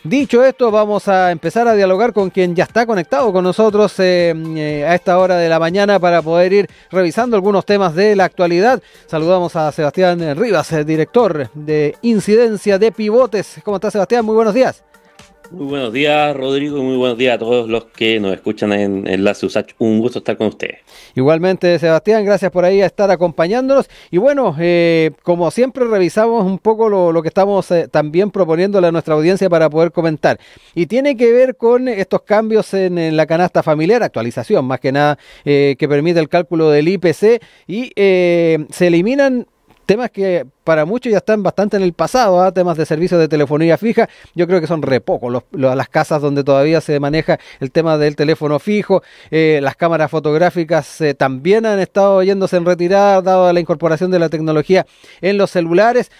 Dicho esto, vamos a empezar a dialogar con quien ya está conectado con nosotros a esta hora de la mañana para poder ir revisando algunos temas de la actualidad. Saludamos a Sebastián Rivas, director de Incidencia de Pivotes. ¿Cómo está, Sebastián? Muy buenos días. Muy buenos días, Rodrigo, y muy buenos días a todos los que nos escuchan en Enlace USACH. Un gusto estar con ustedes. Igualmente, Sebastián, gracias por ahí a estar acompañándonos. Y bueno, como siempre revisamos un poco lo que estamos también proponiéndole a nuestra audiencia para poder comentar. Y tiene que ver con estos cambios en la canasta familiar, actualización más que nada, que permite el cálculo del IPC y se eliminan temas que para muchos ya están bastante en el pasado, ¿eh? Temas de servicios de telefonía fija, yo creo que son re pocos las casas donde todavía se maneja el tema del teléfono fijo. Las cámaras fotográficas también han estado yéndose en retirada, dado la incorporación de la tecnología en los celulares.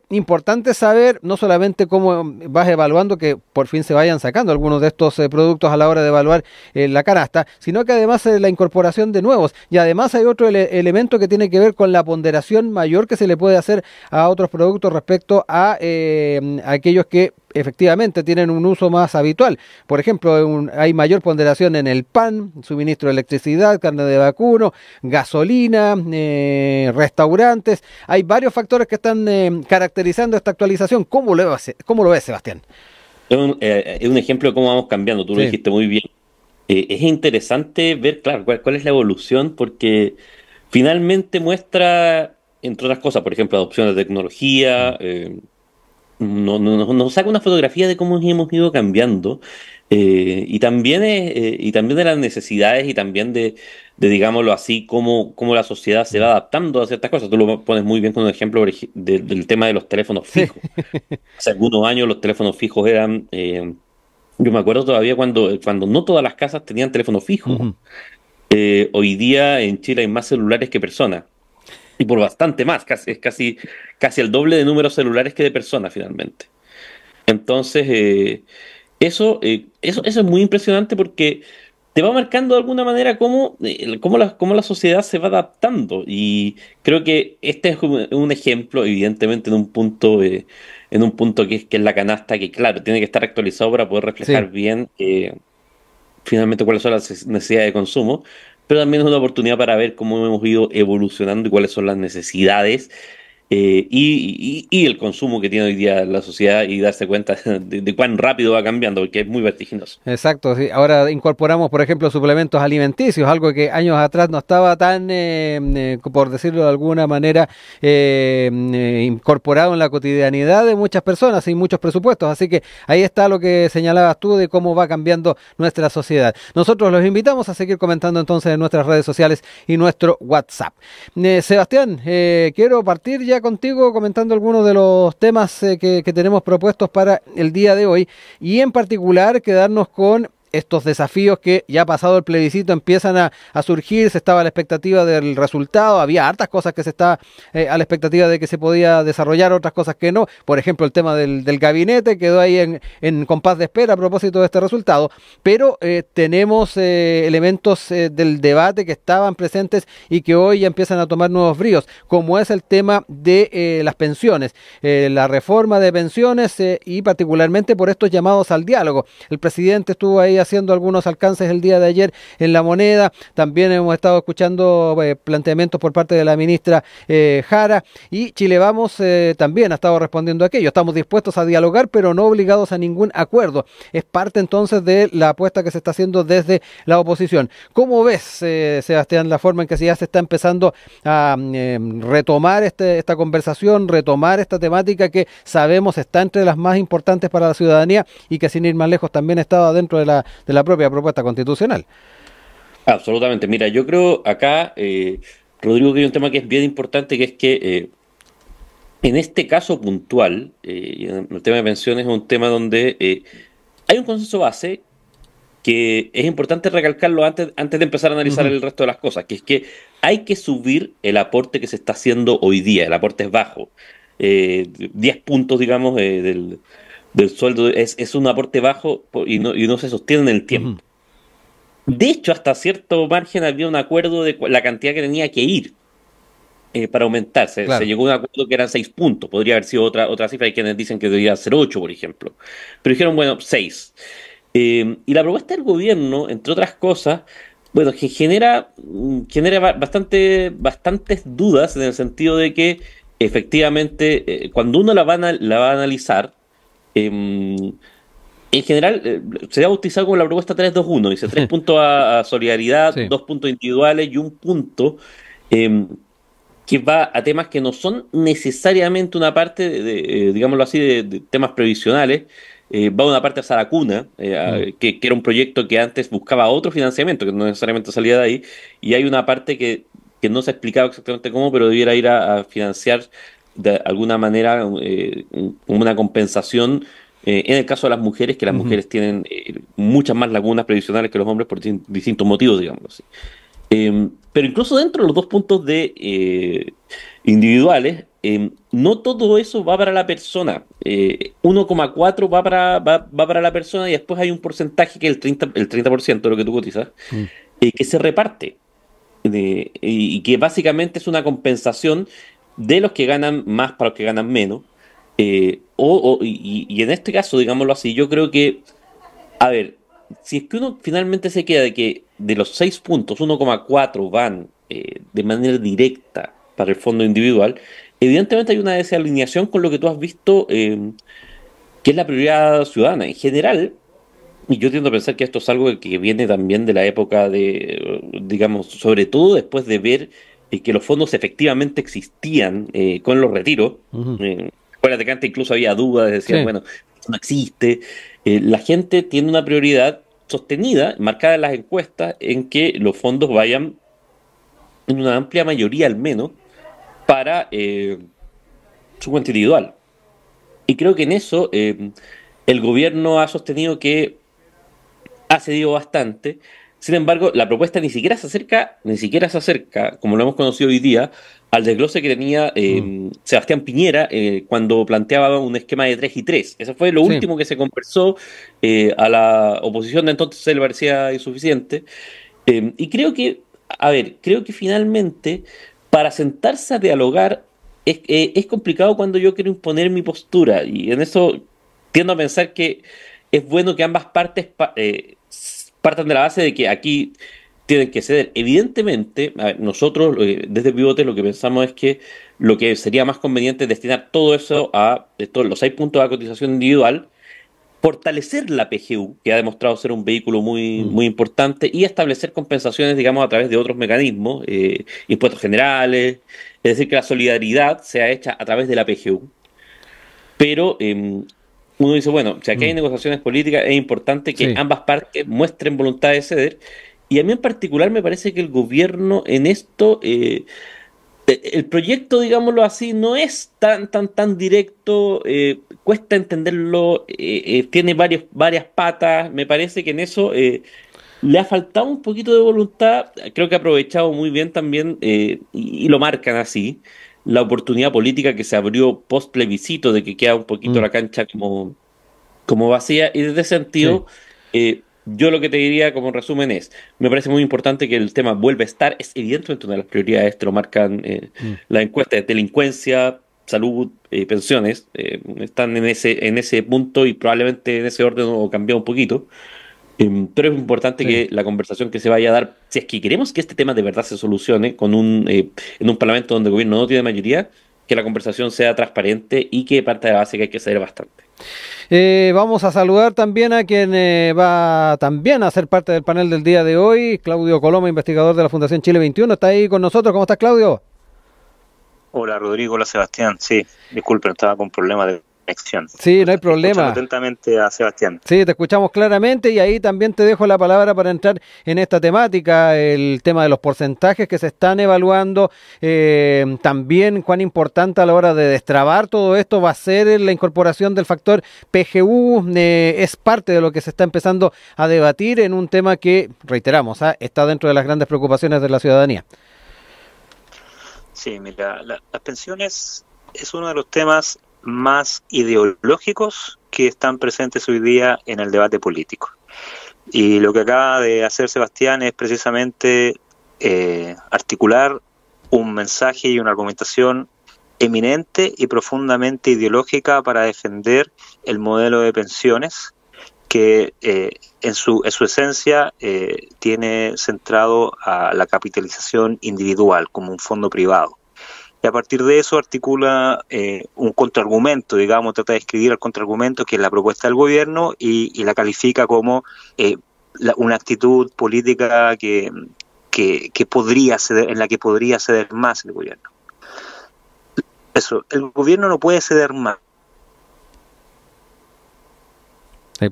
Importante saber no solamente cómo vas evaluando que por fin se vayan sacando algunos de estos productos a la hora de evaluar la canasta, sino que además la incorporación de nuevos. Y además hay otro elemento que tiene que ver con la ponderación mayor que se le puede hacer a otros productos respecto a aquellos que efectivamente tienen un uso más habitual. Por ejemplo, hay mayor ponderación en el pan, suministro de electricidad, carne de vacuno, gasolina, restaurantes. Hay varios factores que están caracterizando esta actualización. ¿Cómo lo ves, Sebastián? Es un ejemplo de cómo vamos cambiando, tú lo dijiste muy bien. Es interesante ver, claro, cuál es la evolución, porque finalmente muestra, entre otras cosas, por ejemplo, adopción de tecnología, nos saca una fotografía de cómo hemos ido cambiando, y también de las necesidades y también de digámoslo así, cómo la sociedad se va adaptando a ciertas cosas. Tú lo pones muy bien con un ejemplo del tema de los teléfonos Sí. fijos. Hace algunos años los teléfonos fijos eran, yo me acuerdo todavía cuando no todas las casas tenían teléfono fijo. Ujú. Hoy día en Chile hay más celulares que personas. Y por bastante más, es casi el doble de números celulares que de personas finalmente. Entonces, eso es muy impresionante porque te va marcando de alguna manera cómo la sociedad se va adaptando. Y creo que este es un ejemplo, evidentemente, en un punto que es la canasta, que claro, tiene que estar actualizado para poder Sí. reflejar bien finalmente cuáles son las necesidades de consumo, pero también es una oportunidad para ver cómo hemos ido evolucionando y cuáles son las necesidades, y el consumo que tiene hoy día la sociedad, y darse cuenta de cuán rápido va cambiando, porque es muy vertiginoso. Exacto, sí. Ahora incorporamos, por ejemplo, suplementos alimenticios, algo que años atrás no estaba tan, por decirlo de alguna manera, incorporado en la cotidianidad de muchas personas y muchos presupuestos. Así que ahí está lo que señalabas tú de cómo va cambiando nuestra sociedad. Nosotros los invitamos a seguir comentando entonces en nuestras redes sociales y nuestro WhatsApp. Sebastián, quiero partir ya contigo comentando algunos de los temas que tenemos propuestos para el día de hoy y en particular quedarnos con estos desafíos que ya pasado el plebiscito empiezan a surgir. Se estaba a la expectativa del resultado, había hartas cosas que se estaba a la expectativa de que se podía desarrollar, otras cosas que no. Por ejemplo, el tema del gabinete quedó ahí en compás de espera a propósito de este resultado, pero tenemos elementos del debate que estaban presentes y que hoy ya empiezan a tomar nuevos bríos, como es el tema de las pensiones, la reforma de pensiones, y particularmente por estos llamados al diálogo. El presidente estuvo ahí haciendo algunos alcances el día de ayer en La Moneda. También hemos estado escuchando planteamientos por parte de la ministra Jara, y Chile Vamos también ha estado respondiendo a aquello. Estamos dispuestos a dialogar, pero no obligados a ningún acuerdo. Es parte entonces de la apuesta que se está haciendo desde la oposición. ¿Cómo ves, Sebastián, la forma en que ya se está empezando a retomar esta conversación, retomar esta temática que sabemos está entre las más importantes para la ciudadanía y que sin ir más lejos también estaba dentro de la propia propuesta constitucional? Absolutamente. Mira, yo creo acá, Rodrigo, que hay un tema que es bien importante, que es que en este caso puntual, y en el tema de pensiones es un tema donde hay un consenso base que es importante recalcarlo antes de empezar a analizar Ujú. el resto de las cosas, que es que hay que subir el aporte que se está haciendo hoy día. El aporte es bajo. 10 puntos, digamos, del sueldo es un aporte bajo, y no se sostiene en el Ujú. tiempo. De hecho, hasta cierto margen había un acuerdo de la cantidad que tenía que ir. para aumentar. Se Claro. llegó a un acuerdo que eran 6 puntos. Podría haber sido otra cifra. Hay quienes dicen que debería ser 8, por ejemplo. Pero dijeron, bueno, 6. Y la propuesta del gobierno, entre otras cosas, bueno, que genera bastantes dudas en el sentido de que efectivamente, cuando uno la va a analizar, eh, en general, se ha bautizado como la propuesta 3-2-1. Dice 3 puntos a solidaridad, Sí. 2 puntos individuales y 1 punto eh, que va a temas que no son necesariamente una parte digámoslo así, de temas previsionales. Va una parte hacia la cuna, Mm. que era un proyecto que antes buscaba otro financiamiento, que no necesariamente salía de ahí, y hay una parte que no se ha explicado exactamente cómo, pero debiera ir a financiar de alguna manera como una compensación. En el caso de las mujeres, que las Ujú. mujeres tienen muchas más lagunas previsionales que los hombres por distintos motivos, digamos así. Pero incluso dentro de los 2 puntos individuales, no todo eso va para la persona. 1,4 va para la persona y después hay un porcentaje que es el 30% de lo que tú cotizas, Mm. que se reparte. Y que básicamente es una compensación de los que ganan más para los que ganan menos. Y en este caso, digámoslo así, yo creo que a ver, si es que uno finalmente se queda de que de los 6 puntos, 1,4 van de manera directa para el fondo individual, evidentemente hay una desalineación con lo que tú has visto, que es la prioridad ciudadana. En general, y yo tiendo a pensar que esto es algo que viene también de la época digamos, sobre todo después de ver que los fondos efectivamente existían con los retiros. Ujú. Acuérdate que antes incluso había dudas, decían, Sí. bueno, esto no existe. La gente tiene una prioridad sostenida, marcada en las encuestas, en que los fondos vayan, en una amplia mayoría al menos, para su cuenta individual. Y creo que en eso el gobierno ha sostenido que ha cedido bastante. Sin embargo, la propuesta ni siquiera se acerca, como lo hemos conocido hoy día, al desglose que tenía Mm. Sebastián Piñera cuando planteaba un esquema de 3 y 3. Eso fue lo Sí. último que se conversó. A la oposición de entonces se le parecía insuficiente. Y creo que finalmente, para sentarse a dialogar, es complicado cuando yo quiero imponer mi postura. Y en eso tiendo a pensar que es bueno que ambas partes partan de la base de que aquí tienen que ceder. Evidentemente, a ver, nosotros desde Pivote lo que pensamos es que lo que sería más conveniente es destinar todo eso de todos los 6 puntos de cotización individual, fortalecer la PGU, que ha demostrado ser un vehículo muy, Mm. muy importante, y establecer compensaciones, digamos, a través de otros mecanismos, impuestos generales, es decir, que la solidaridad sea hecha a través de la PGU. Pero uno dice, bueno, si aquí hay Mm. negociaciones políticas, es importante que Sí. ambas partes muestren voluntad de ceder. Y a mí en particular me parece que el gobierno en esto, el proyecto, digámoslo así, no es tan directo, cuesta entenderlo, tiene varias patas. Me parece que en eso le ha faltado un poquito de voluntad. Creo que ha aprovechado muy bien también, y lo marcan así, la oportunidad política que se abrió post plebiscito de que queda un poquito Mm. la cancha como vacía. Y desde ese Sí. sentido, yo lo que te diría como resumen es, me parece muy importante que el tema vuelva a estar. Es evidentemente una de las prioridades, te lo marcan Mm. las encuestas de delincuencia, salud, pensiones, están en ese punto y probablemente en ese orden o cambiado un poquito. Pero es importante Sí. que la conversación que se vaya a dar, si es que queremos que este tema de verdad se solucione en un parlamento donde el gobierno no tiene mayoría, que la conversación sea transparente y que parte de la base que hay que ceder bastante. Vamos a saludar también a quien va también a ser parte del panel del día de hoy, Claudio Coloma, investigador de la Fundación Chile 21. Está ahí con nosotros. ¿Cómo estás, Claudio? Hola Rodrigo, hola Sebastián. Sí, disculpen, estaba con problemas de conexión. Sí, no hay Escuchando problema. atentamente a Sebastián. Sí, te escuchamos claramente y ahí también te dejo la palabra para entrar en esta temática, el tema de los porcentajes que se están evaluando, también cuán importante a la hora de destrabar todo esto va a ser la incorporación del factor PGU, es parte de lo que se está empezando a debatir en un tema que, reiteramos, está dentro de las grandes preocupaciones de la ciudadanía. Sí, mira, las pensiones es uno de los temas más ideológicos que están presentes hoy día en el debate político. Y lo que acaba de hacer Sebastián es precisamente articular un mensaje y una argumentación eminente y profundamente ideológica para defender el modelo de pensiones que en su esencia tiene centrado a la capitalización individual como un fondo privado. Y a partir de eso articula un contraargumento, digamos, trata de escribir el contraargumento que es la propuesta del gobierno y la califica como una actitud política que podría ceder, en la que podría ceder más el gobierno. Eso, el gobierno no puede ceder más.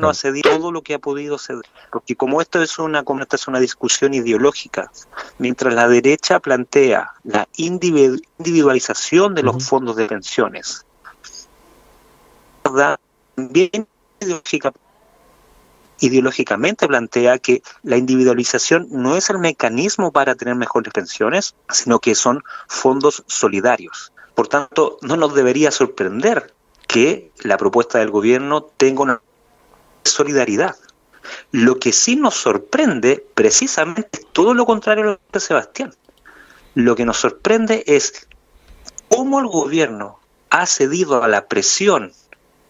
No ha cedido todo lo que ha podido ceder, porque como esto es una discusión ideológica, mientras la derecha plantea la individualización de los fondos de pensiones, ¿verdad? También ideológicamente plantea que la individualización no es el mecanismo para tener mejores pensiones, sino que son fondos solidarios. Por tanto, no nos debería sorprender que la propuesta del gobierno tenga una solidaridad. Lo que sí nos sorprende precisamente es todo lo contrario a lo que dice Sebastián. Lo que nos sorprende es cómo el gobierno ha cedido a la presión,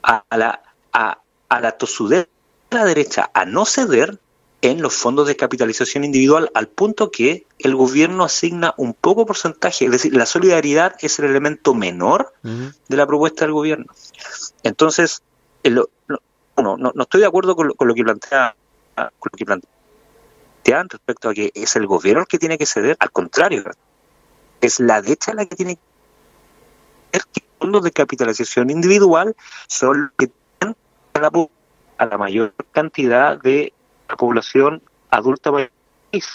a la tosudez de la derecha a no ceder en los fondos de capitalización individual, al punto que el gobierno asigna un poco porcentaje, es decir, la solidaridad es el elemento menor de la propuesta del gobierno. Entonces, no estoy de acuerdo con lo que plantean respecto a que es el gobierno el que tiene que ceder. Al contrario, es la derecha la que tiene que ceder, que los fondos de capitalización individual son los que tienen a la mayor cantidad de la población adulta del país.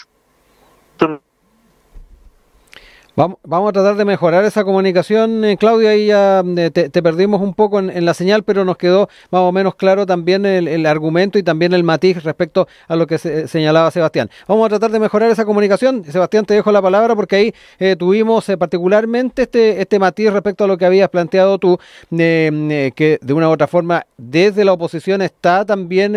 Vamos a tratar de mejorar esa comunicación, Claudia, ahí ya te perdimos un poco en la señal, pero nos quedó más o menos claro también el argumento y también el matiz respecto a lo que señalaba Sebastián. Vamos a tratar de mejorar esa comunicación. Sebastián, te dejo la palabra porque ahí tuvimos particularmente este matiz respecto a lo que habías planteado tú, que de una u otra forma desde la oposición está también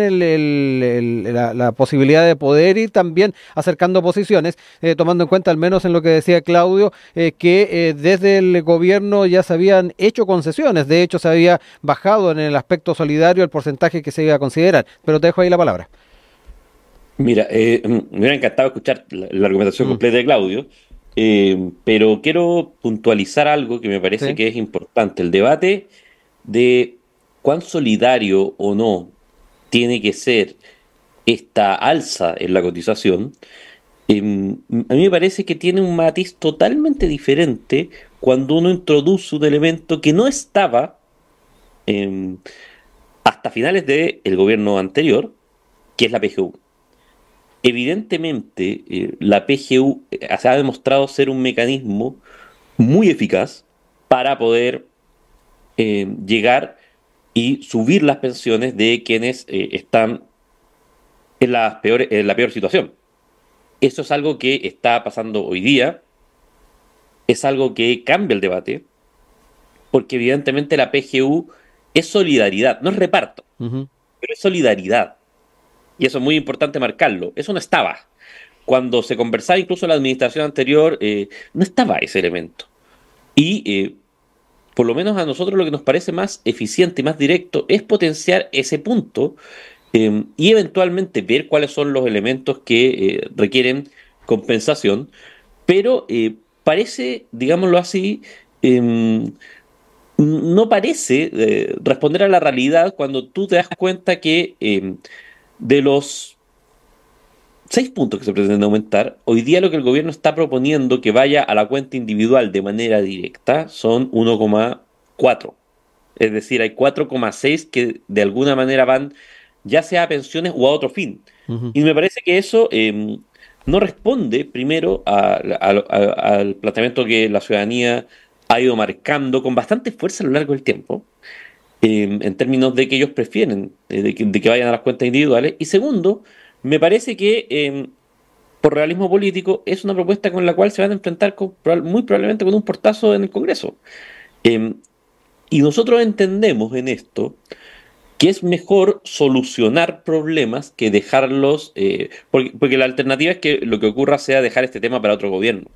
la posibilidad de poder ir también acercando posiciones, tomando en cuenta al menos en lo que decía Claudio, que desde el gobierno ya se habían hecho concesiones, de hecho se había bajado en el aspecto solidario el porcentaje que se iba a considerar, pero te dejo ahí la palabra. Mira, me hubiera encantado escuchar la argumentación completa de Claudio, pero quiero puntualizar algo que me parece que es importante, el debate de cuán solidario o no tiene que ser esta alza en la cotización. A mí me parece que tiene un matiz totalmente diferente cuando uno introduce un elemento que no estaba hasta finales del gobierno anterior, que es la PGU. Evidentemente, la PGU se ha demostrado ser un mecanismo muy eficaz para poder llegar y subir las pensiones de quienes están en la peor situación. Eso es algo que está pasando hoy día, es algo que cambia el debate, porque evidentemente la PGU es solidaridad, no es reparto, pero es solidaridad. Y eso es muy importante marcarlo. Eso no estaba. Cuando se conversaba incluso en la administración anterior, no estaba ese elemento. Y por lo menos a nosotros lo que nos parece más eficiente y más directo es potenciar ese punto, y eventualmente ver cuáles son los elementos que requieren compensación, pero parece, digámoslo así, no parece responder a la realidad cuando tú te das cuenta que de los 6 puntos que se pretenden aumentar, hoy día lo que el gobierno está proponiendo que vaya a la cuenta individual de manera directa son 1,4. Es decir, hay 4,6 que de alguna manera van ya sea a pensiones o a otro fin. Y me parece que eso no responde primero al planteamiento que la ciudadanía ha ido marcando con bastante fuerza a lo largo del tiempo, en términos de que ellos prefieren de que vayan a las cuentas individuales. Y segundo, me parece que por realismo político es una propuesta con la cual se van a enfrentar muy probablemente con un portazo en el Congreso. Y nosotros entendemos en esto que es mejor solucionar problemas que dejarlos, porque la alternativa es que lo que ocurra sea dejar este tema para otro gobierno.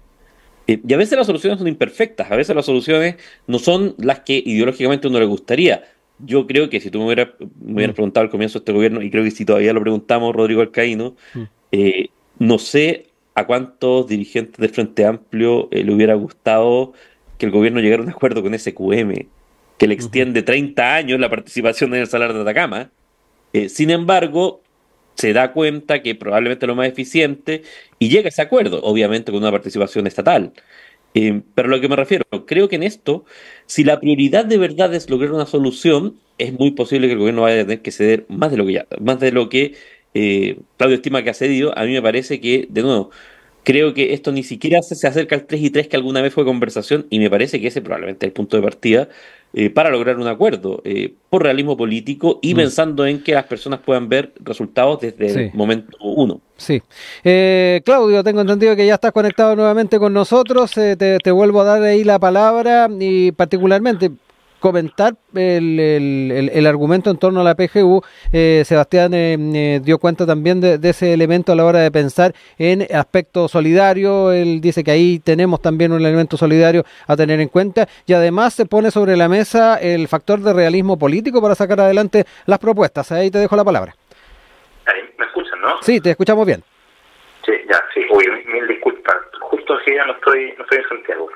Y a veces las soluciones son imperfectas, a veces las soluciones no son las que ideológicamente a uno le gustaría. Yo creo que si tú me hubieras Mm, preguntado al comienzo de este gobierno, y creo que si todavía lo preguntamos, Rodrigo Alcaíno, mm, eh, no sé a cuántos dirigentes del Frente Amplio le hubiera gustado que el gobierno llegara a un acuerdo con SQM, que le ujú. extiende 30 años la participación en el Salar de Atacama. Sin embargo, se da cuenta que probablemente es lo más eficiente y llega a ese acuerdo, obviamente con una participación estatal. Pero a lo que me refiero, creo que en esto, si la prioridad de verdad es lograr una solución, es muy posible que el gobierno vaya a tener que ceder más de lo que Claudio estima que ha cedido. A mí me parece que, de nuevo, creo que esto ni siquiera se acerca al 3 y 3 que alguna vez fue conversación, y me parece que ese probablemente es el punto de partida para lograr un acuerdo, por realismo político y Mm, pensando en que las personas puedan ver resultados desde el sí. momento uno. Sí. Claudio, tengo entendido que ya estás conectado nuevamente con nosotros. Te vuelvo a dar ahí la palabra y particularmente comentar el argumento en torno a la PGU. Sebastián dio cuenta también de ese elemento a la hora de pensar en aspecto solidario. Él dice que ahí tenemos también un elemento solidario a tener en cuenta y además se pone sobre la mesa el factor de realismo político para sacar adelante las propuestas. Ahí te dejo la palabra. Ahí, ¿me escuchan, no? Sí, te escuchamos bien. Sí, ya, sí, uy, mil disculpas. Justo que ya no estoy en Santiago.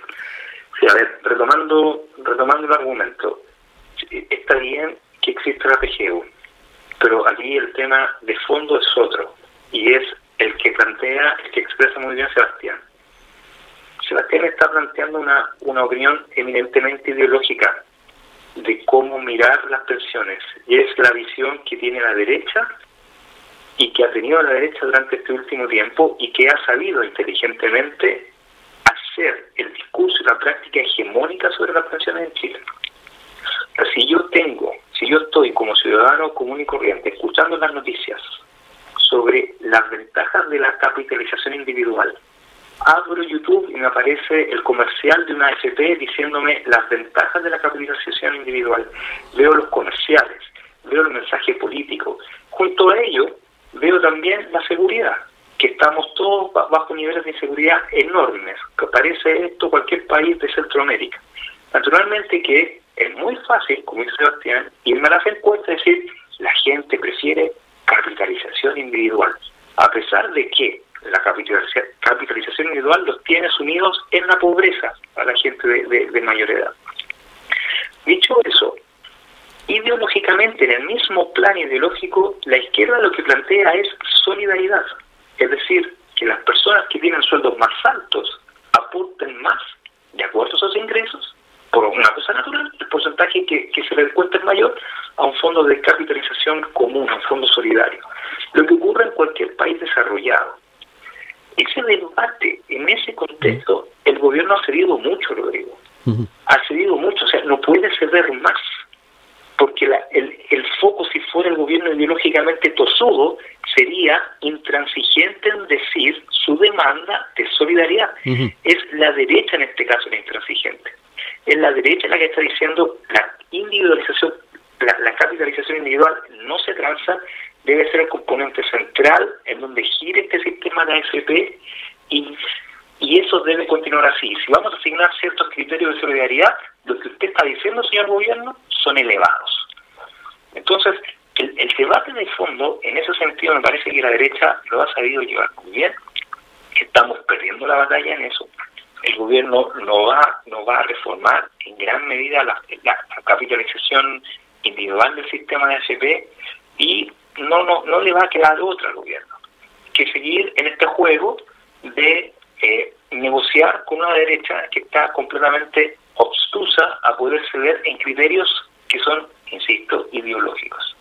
Sí, a ver, retomando el argumento. Sí, está bien que exista la PGU, pero aquí el tema de fondo es otro, y es el que expresa muy bien Sebastián. Sebastián está planteando una opinión eminentemente ideológica de cómo mirar las pensiones, y es la visión que tiene la derecha y que ha tenido la derecha durante este último tiempo y que ha sabido inteligentemente hacer el discurso y la práctica hegemónica sobre las pensiones en Chile. O sea, si yo estoy como ciudadano común y corriente escuchando las noticias sobre las ventajas de la capitalización individual, abro YouTube y me aparece el comercial de una AFP diciéndome las ventajas de la capitalización individual, veo los comerciales, veo el mensaje político, junto a ello veo también la seguridad, que estamos todos bajo niveles de inseguridad enormes, que parece esto cualquier país de Centroamérica. Naturalmente que es muy fácil, como dice Sebastián, irme a las encuestas y decir, la gente prefiere capitalización individual, a pesar de que la capitalización individual los tiene sumidos en la pobreza a la gente de mayor edad. Dicho eso, ideológicamente, en el mismo plan ideológico, la izquierda lo que plantea es solidaridad. Es decir, que las personas que tienen sueldos más altos aporten más, de acuerdo a sus ingresos, por una cosa natural, el porcentaje que se le descuenta es mayor a un fondo de capitalización común, a un fondo solidario. Lo que ocurre en cualquier país desarrollado. Ese debate, en ese contexto, el gobierno ha cedido mucho, Rodrigo. Ha cedido mucho, o sea, no puede ceder más. Porque el foco, si fuera el gobierno ideológicamente tosudo, sería intransigente en decir su demanda de solidaridad. Es la derecha en este caso la intransigente. Es la derecha la que está diciendo la individualización, la capitalización individual no se transa, debe ser el componente central en donde gire este sistema de AFP y eso debe continuar así. Si vamos a asignar ciertos criterios de solidaridad, lo que usted está diciendo, señor gobierno, son elevados. Entonces, el debate de fondo, en ese sentido, me parece que la derecha lo ha sabido llevar muy bien. Estamos perdiendo la batalla en eso. El gobierno no va a reformar en gran medida la capitalización individual del sistema de AFP y no le va a quedar otra al gobierno que seguir en este juego de negociar con una derecha que está completamente obstusa a poder ceder en criterios que son, insisto, ideológicos.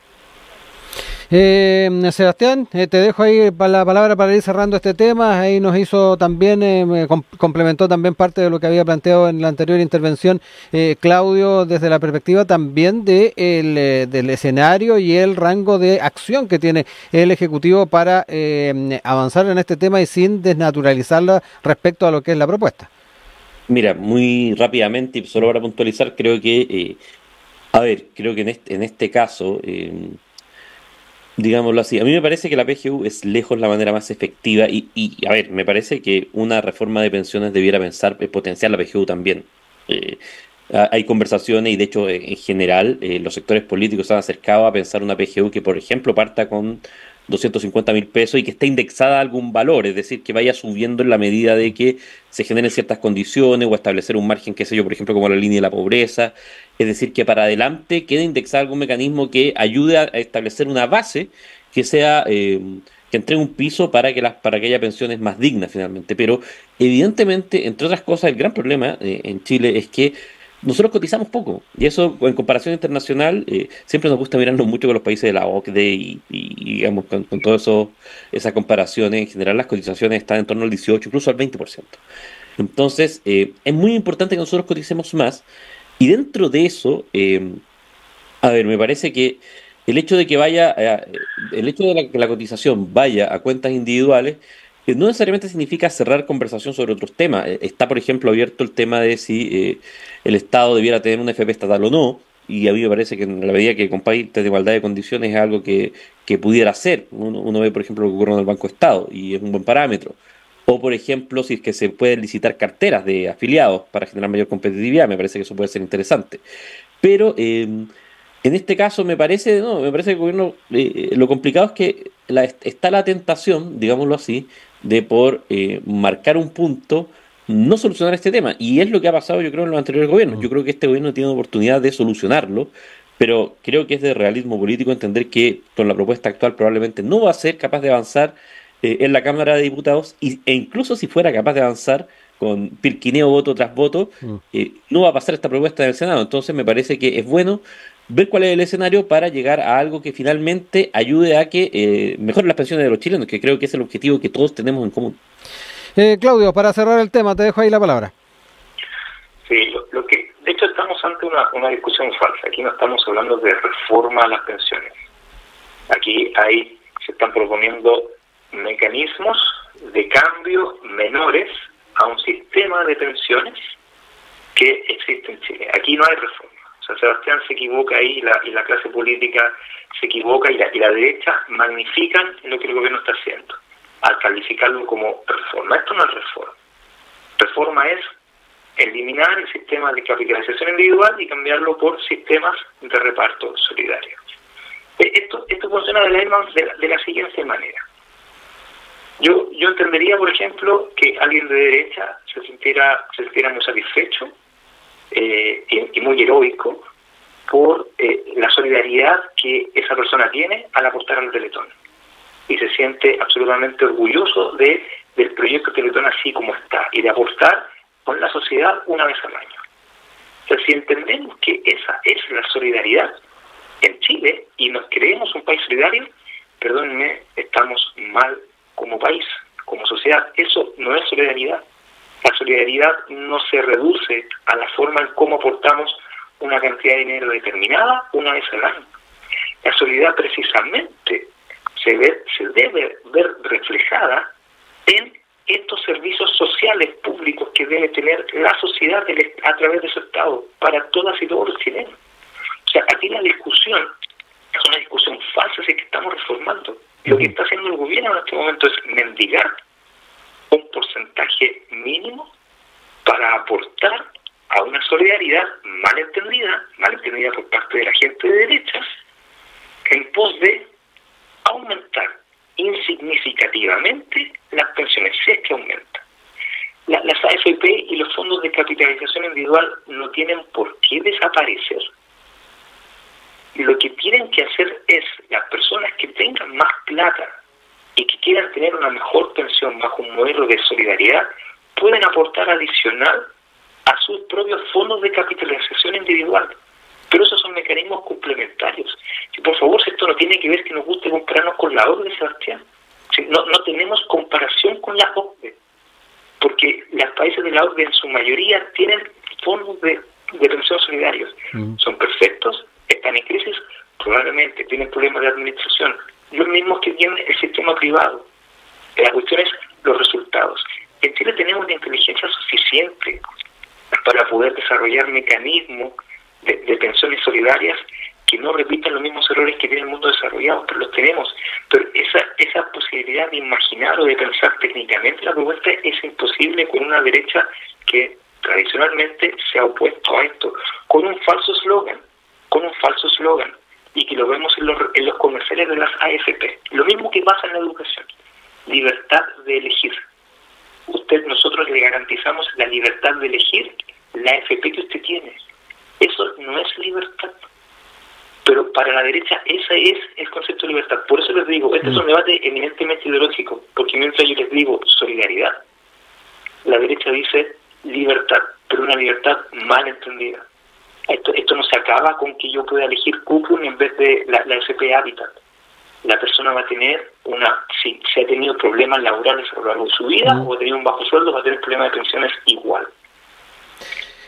Sebastián, te dejo ahí la palabra para ir cerrando este tema. Ahí nos hizo también, complementó también parte de lo que había planteado en la anterior intervención Claudio, desde la perspectiva también del escenario y el rango de acción que tiene el Ejecutivo para avanzar en este tema y sin desnaturalizarla respecto a lo que es la propuesta. Mira, muy rápidamente, y solo para puntualizar, creo que, creo que en este caso, digámoslo así. A mí me parece que la PGU es lejos la manera más efectiva a ver, me parece que una reforma de pensiones debiera pensar potenciar la PGU también. Eh, Hay conversaciones y de hecho en general los sectores políticos se han acercado a pensar una PGU que por ejemplo parta con 250.000 pesos y que esté indexada a algún valor, es decir, que vaya subiendo en la medida de que se generen ciertas condiciones o establecer un margen, qué sé yo, por ejemplo, como la línea de la pobreza, es decir, que para adelante quede indexado algún mecanismo que ayude a establecer una base que sea... que entregue un piso para que haya pensiones más dignas finalmente. Pero evidentemente, entre otras cosas, el gran problema en Chile es que nosotros cotizamos poco, y eso en comparación internacional siempre nos gusta mirarnos mucho con los países de la OCDE digamos con todas esas comparaciones, en general las cotizaciones están en torno al 18, incluso al 20%. Entonces, es muy importante que nosotros coticemos más, y dentro de eso, a ver, me parece que el hecho de que el hecho de que la cotización vaya a cuentas individuales, no necesariamente significa cerrar conversación sobre otros temas. Está, por ejemplo, abierto el tema de si el Estado debiera tener una FP estatal o no, y a mí me parece que en la medida que con países de igualdad de condiciones es algo que pudiera ser. Uno ve, por ejemplo, lo que ocurre en el Banco Estado, y es un buen parámetro. O, por ejemplo, si es que se pueden licitar carteras de afiliados para generar mayor competitividad, me parece que eso puede ser interesante. Pero en este caso me parece, no, me parece que el gobierno, lo complicado es que está la tentación, digámoslo así, de por marcar un punto, no solucionar este tema. Y es lo que ha pasado, yo creo, en los anteriores gobiernos. Yo creo que este gobierno tiene oportunidad de solucionarlo, pero creo que es de realismo político entender que con la propuesta actual probablemente no va a ser capaz de avanzar en la Cámara de Diputados, e incluso si fuera capaz de avanzar con pirquineo voto tras voto, Mm. no va a pasar esta propuesta en el Senado. Entonces me parece que es bueno ver cuál es el escenario para llegar a algo que finalmente ayude a que mejoren las pensiones de los chilenos, que creo que es el objetivo que todos tenemos en común. Claudio, para cerrar el tema, te dejo ahí la palabra. Sí, lo que, de hecho, estamos ante una discusión falsa. Aquí no estamos hablando de reforma a las pensiones. Aquí se están proponiendo mecanismos de cambio menores a un sistema de pensiones que existe en Chile. Aquí no hay reforma. O sea, Sebastián se equivoca ahí y la clase política se equivoca y la derecha magnifican lo que el gobierno está haciendo al calificarlo como reforma. Esto no es reforma. Reforma es eliminar el sistema de capitalización individual y cambiarlo por sistemas de reparto solidario. Esto funciona de la siguiente manera. Yo entendería, por ejemplo, que alguien de derecha se sintiera muy satisfecho y muy heroico por la solidaridad que esa persona tiene al aportar al Teletón. Y se siente absolutamente orgulloso del proyecto Teletón así como está, y de aportar con la sociedad una vez al año. O sea, si entendemos que esa es la solidaridad en Chile y nos creemos un país solidario, perdónenme, estamos mal como país, como sociedad. Eso no es solidaridad. La solidaridad no se reduce a la forma en cómo aportamos una cantidad de dinero determinada una vez al año. La solidaridad precisamente se debe ver reflejada en estos servicios sociales públicos que debe tener la sociedad a través de su Estado para todas y todos los chilenos. O sea, aquí la discusión es una discusión falsa, es que estamos reformando. Lo que está haciendo el gobierno en este momento es mendigar un porcentaje mínimo para aportar a una solidaridad mal entendida por parte de la gente de derechas, en pos de aumentar insignificativamente las pensiones, si es que aumentan. Las AFP y los fondos de capitalización individual no tienen por qué desaparecer. Lo que tienen que hacer es, las personas que tengan más plata y que quieran tener una mejor pensión bajo un modelo de solidaridad, pueden aportar adicional a sus propios fondos de capitalización individual. Pero esos son mecanismos complementarios. Y por favor, si esto no tiene que ver que nos guste compararnos con la OCDE, Sebastián. No tenemos comparación con la OCDE, porque los países de la OCDE en su mayoría tienen fondos de pensión solidarios. Son perfectos, están en crisis, probablemente tienen problemas de administración, los mismos que tiene el sistema privado. La cuestión es los resultados. En Chile tenemos la inteligencia suficiente para poder desarrollar mecanismos de pensiones solidarias que no repitan los mismos errores que tiene el mundo desarrollado, pero los tenemos. Pero esa posibilidad de imaginar o de pensar técnicamente la propuesta es imposible con una derecha que tradicionalmente se ha opuesto a esto, con un falso eslogan, y que lo vemos en los comerciales de las AFP. Lo mismo que pasa en la educación, libertad de elegir. Nosotros le garantizamos la libertad de elegir la AFP que usted tiene. Eso no es libertad. Pero para la derecha ese es el concepto de libertad. Por eso les digo, este es un debate eminentemente ideológico, porque mientras yo les digo solidaridad, la derecha dice libertad, pero una libertad mal entendida. Esto no se acaba con que yo pueda elegir Cuprum en vez de la AFP Habitat. La persona va a tener si ha tenido problemas laborales a lo largo de su vida o ha tenido un bajo sueldo, va a tener problemas de pensiones igual.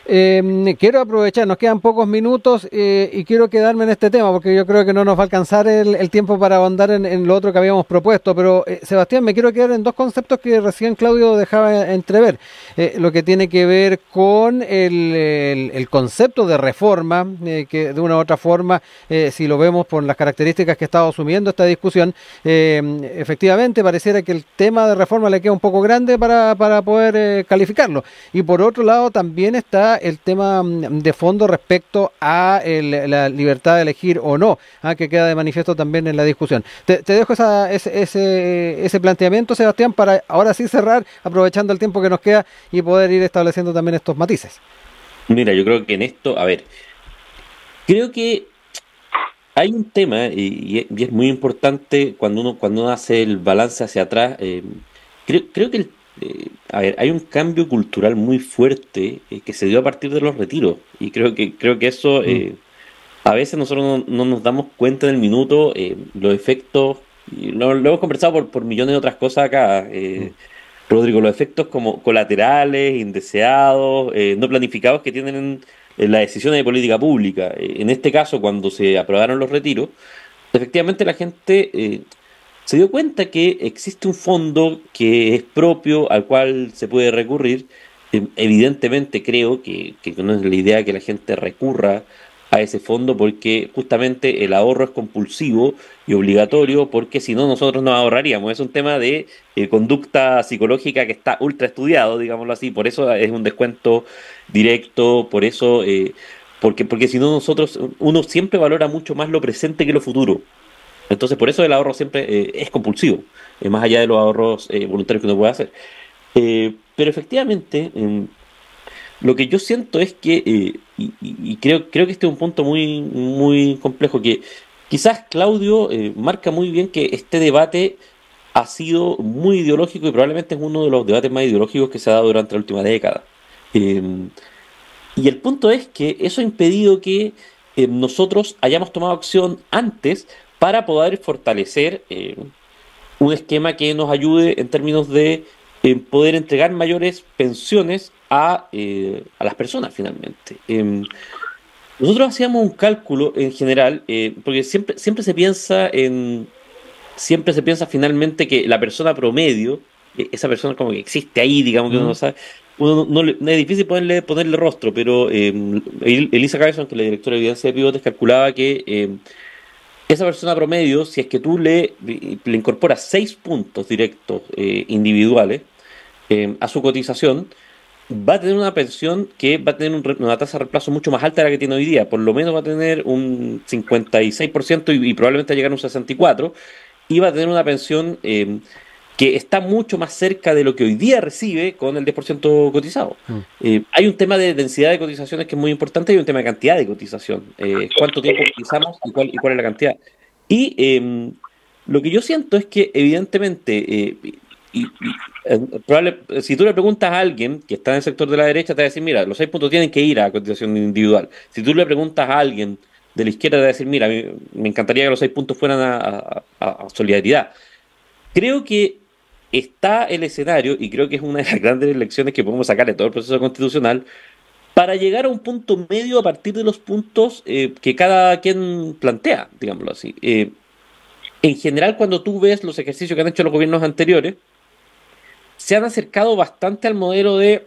Quiero aprovechar, nos quedan pocos minutos y quiero quedarme en este tema porque yo creo que no nos va a alcanzar el tiempo para ahondar en lo otro que habíamos propuesto, pero Sebastián, me quiero quedar en dos conceptos que recién Claudio dejaba entrever, lo que tiene que ver con el concepto de reforma, que de una u otra forma, si lo vemos por las características que ha estado asumiendo esta discusión, efectivamente pareciera que el tema de reforma le queda un poco grande para poder calificarlo, y por otro lado también está el tema de fondo respecto a la libertad de elegir o no, que queda de manifiesto también en la discusión. Te dejo ese planteamiento, Sebastián, para ahora sí cerrar, aprovechando el tiempo que nos queda y poder ir estableciendo también estos matices. Mira, yo creo que en esto, creo que hay un tema y es muy importante cuando uno hace el balance hacia atrás. Creo que hay un cambio cultural muy fuerte que se dio a partir de los retiros, y creo que eso a veces nosotros no nos damos cuenta en el minuto, los efectos, y lo hemos conversado por millones de otras cosas acá, Rodrigo, los efectos como colaterales, indeseados, no planificados que tienen en las decisiones de política pública. En este caso, cuando se aprobaron los retiros, efectivamente la gente se dio cuenta que existe un fondo que es propio, al cual se puede recurrir. Evidentemente creo que no es la idea que la gente recurra a ese fondo, porque justamente el ahorro es compulsivo y obligatorio, porque si no nosotros nos ahorraríamos. Es un tema de conducta psicológica que está ultra estudiado, digámoslo así. Por eso es un descuento directo, por eso porque si no uno siempre valora mucho más lo presente que lo futuro. Entonces, por eso el ahorro siempre es compulsivo, más allá de los ahorros voluntarios que uno puede hacer. Pero efectivamente, lo que yo siento es que, y creo que este es un punto muy, muy complejo, que quizás Claudio marca muy bien que este debate ha sido muy ideológico y probablemente es uno de los debates más ideológicos que se ha dado durante la última década. Y el punto es que eso ha impedido que nosotros hayamos tomado acción antes para poder fortalecer un esquema que nos ayude en términos de poder entregar mayores pensiones a las personas finalmente. Nosotros hacíamos un cálculo en general, porque siempre se piensa finalmente que la persona promedio, esa persona como que existe ahí, digamos que uno no sabe, es difícil ponerle rostro, pero Elisa Cabezón, que es la directora de evidencia de pivotes, calculaba que esa persona promedio, si es que tú le incorporas 6 puntos directos individuales a su cotización, va a tener una pensión que va a tener una tasa de reemplazo mucho más alta de la que tiene hoy día. Por lo menos va a tener un 56% y probablemente va a llegar a un 64%, y va a tener una pensión que está mucho más cerca de lo que hoy día recibe con el 10% cotizado. Hay un tema de densidad de cotizaciones que es muy importante, y un tema de cantidad de cotización. Cuánto tiempo cotizamos y cuál es la cantidad. Y lo que yo siento es que evidentemente, si tú le preguntas a alguien que está en el sector de la derecha, te va a decir, mira, los 6 puntos tienen que ir a cotización individual. Si tú le preguntas a alguien de la izquierda, te va a decir, mira, me encantaría que los 6 puntos fueran a solidaridad. Creo que está el escenario, y creo que es una de las grandes lecciones que podemos sacar de todo el proceso constitucional, para llegar a un punto medio a partir de los puntos que cada quien plantea, digámoslo así. En general, cuando tú ves los ejercicios que han hecho los gobiernos anteriores, se han acercado bastante al modelo de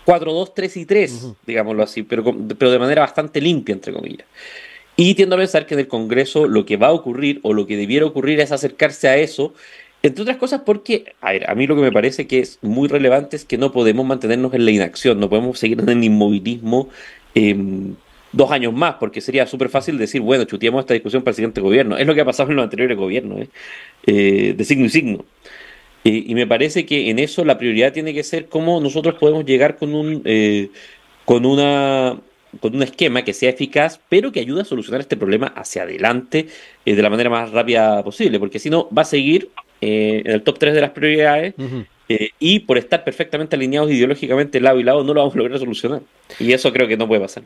4, 2, 3 y 3, digámoslo así, pero de manera bastante limpia, entre comillas. Y tiendo a pensar que en el Congreso lo que va a ocurrir o lo que debiera ocurrir es acercarse a eso, entre otras cosas porque, a ver, a mí lo que me parece que es muy relevante es que no podemos mantenernos en la inacción, no podemos seguir en el inmovilismo 2 años más, porque sería súper fácil decir, bueno, chuteamos esta discusión para el siguiente gobierno. Es lo que ha pasado en los anteriores gobiernos, de signo y signo. Y me parece que en eso la prioridad tiene que ser cómo nosotros podemos llegar con una, con un esquema que sea eficaz, pero que ayude a solucionar este problema hacia adelante de la manera más rápida posible, porque si no, va a seguir en el top 3 de las prioridades. Ujú. Y por estar perfectamente alineados ideológicamente lado y lado, no lo vamos a lograr solucionar. Y eso creo que no puede pasar.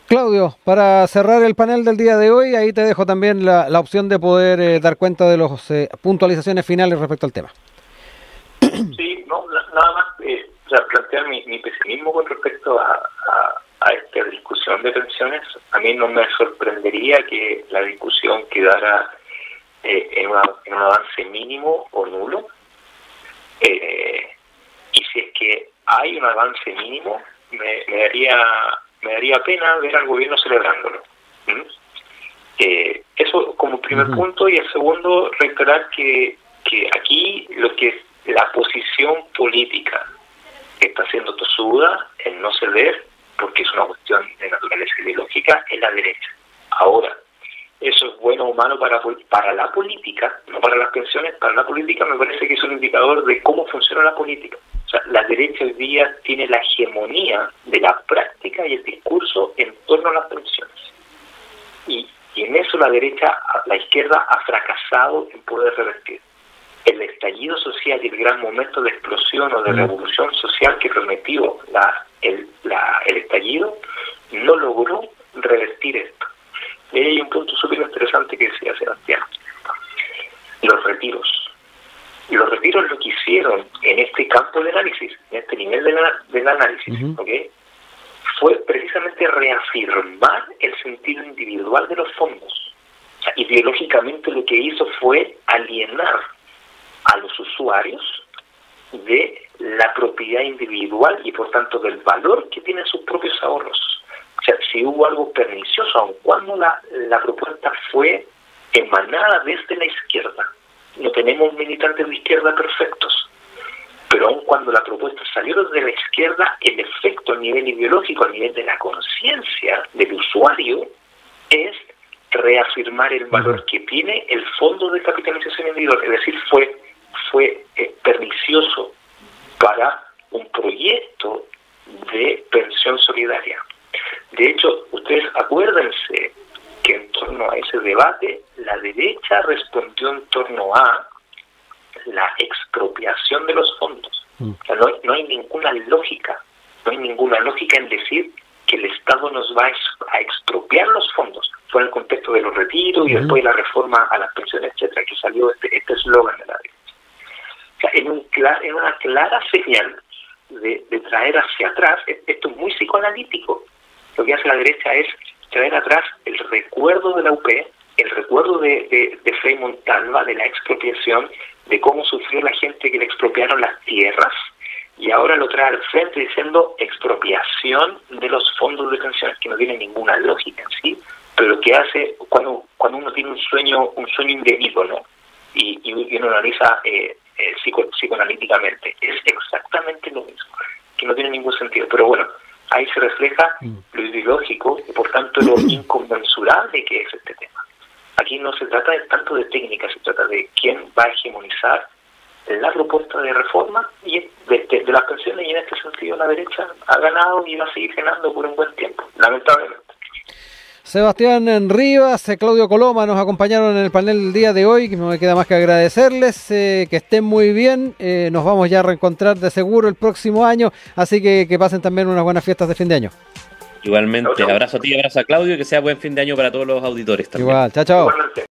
Claudio, para cerrar el panel del día de hoy, ahí te dejo también la opción de poder dar cuenta de las puntualizaciones finales respecto al tema. Sí, no, nada más plantear mi pesimismo con respecto a esta discusión de pensiones. A mí no me sorprendería que la discusión quedara en un avance mínimo o nulo. Y si es que hay un avance mínimo, me daría pena ver al gobierno celebrándolo. Eso como primer punto. Y el segundo, reiterar que aquí lo que es la posición política que está siendo tosuda en no ceder, porque es una cuestión de naturaleza ideológica, es la derecha. Ahora, eso es bueno o malo para la política, no para las pensiones. Para la política me parece que es un indicador de cómo funciona la política. O sea, la derecha hoy día tiene la hegemonía de la práctica y el discurso en torno a las pensiones. Y en eso la izquierda ha fracasado en poder revertir. El estallido social y el gran momento de explosión o de revolución social que prometió el estallido no logró revertir esto. Y hay un punto súper interesante que decía Sebastián: los retiros. Y los retiros lo que hicieron en este campo de análisis, en este nivel del análisis, ¿okay? Fue precisamente reafirmar el sentido individual de los fondos. O sea, ideológicamente lo que hizo fue alienar a los usuarios de la propiedad individual y por tanto del valor que tienen sus propios ahorros. O sea, si hubo algo pernicioso, aun cuando la propuesta fue emanada desde la izquierda, no tenemos militantes de izquierda perfectos, pero aun cuando la propuesta salió desde la izquierda, el efecto a nivel ideológico, a nivel de la conciencia del usuario, es reafirmar el valor que tiene el fondo de capitalización individual. Es decir, fue pernicioso para un proyecto de pensión solidaria. De hecho, ustedes acuérdense que en torno a ese debate, la derecha respondió en torno a la expropiación de los fondos. O sea, no hay ninguna lógica, en decir que el Estado nos va a expropiar los fondos. Fue en el contexto de los retiros y después la reforma a las pensiones, etcétera, que salió este eslogan de la derecha. O sea, en una clara señal de traer hacia atrás, esto es muy psicoanalítico. Lo que hace la derecha es traer atrás el recuerdo de la UP, el recuerdo de Frei Montalva, de la expropiación, de cómo sufrió la gente que le expropiaron las tierras, y ahora lo trae al frente diciendo expropiación de los fondos de pensiones, que no tiene ninguna lógica en sí, pero lo que hace cuando uno tiene un sueño indebido, ¿no? Y uno analiza psicoanalíticamente, es exactamente lo mismo, que no tiene ningún sentido. Pero bueno, ahí se refleja lo ideológico y por tanto lo inconmensurable que es este tema. Aquí no se trata tanto de técnica, se trata de quién va a hegemonizar la propuesta de reforma y de las pensiones, y en este sentido la derecha ha ganado y va a seguir ganando por un buen tiempo, lamentablemente. Sebastián Rivas, Claudio Coloma nos acompañaron en el panel del día de hoy, que no me queda más que agradecerles, que estén muy bien, nos vamos ya a reencontrar de seguro el próximo año, así que pasen también unas buenas fiestas de fin de año. Igualmente, abrazo a ti, abrazo a Claudio, y que sea buen fin de año para todos los auditores también. Igual, chao. Igualmente.